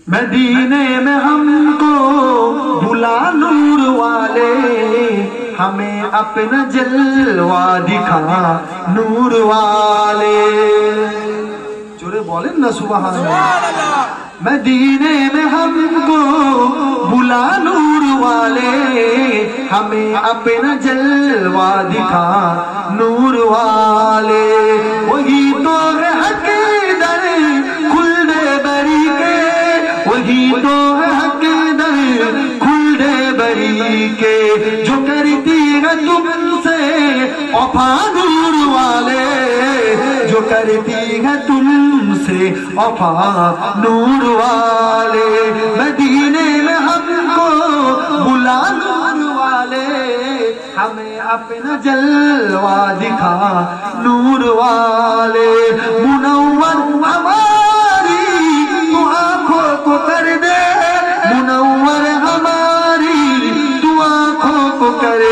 مدینے میں ہم کو بلا نور والے، ہمیں اپنا جلوہ دکھا نور والے. جورے بولیں نا سبحان اللہ. مدینے میں ہم کو بلا نور والے، ہمیں اپنا جلوہ دکھا نور والے. وہی تو ہے حق در کھل دے بری کے، وہی تو ہے حق در کھل دے بری کے، جو کرتی ہے تم سے وفا نور والے، جو کرتی ہے تم سے وفا نور والے. مدینے میں ہم کو بلا نور والے، ہمیں اپنا جلوہ دکھا نور والے. منور ہماری تو آنکھوں کو کر دے، منور ہماری تو آنکھوں کو کر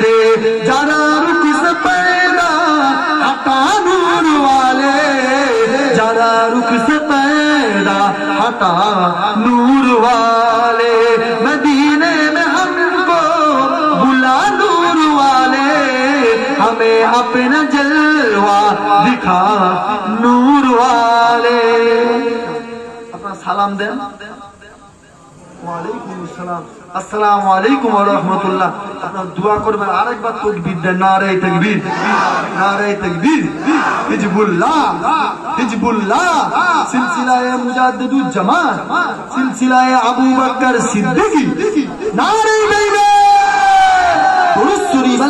دے، ذرا رخ سے پردہ ہٹا نور والے، ذرا رخ سے پردہ ہٹا نور والے. مدینے میں ہم کو بلا نور والے، ہمیں اپنا جلوہ دکھا نور والے. اپنا سلام دیں. وعلیکم السلام. السلام علیکم ورحمۃ اللہ. اپنا دعا کرবেন. আরেকবার তাকবীর দেন. নারে তাকবীর, নারে তাকবীর. হিজবুল্লাহ, হিজবুল্লাহ. সিলসিলায়ে মুজাদ্দিদুল জামাত, সিলসিলায়ে আবু বকর সিদ্দিকী. নারে তাকবীর. দুরূদ শরীফ.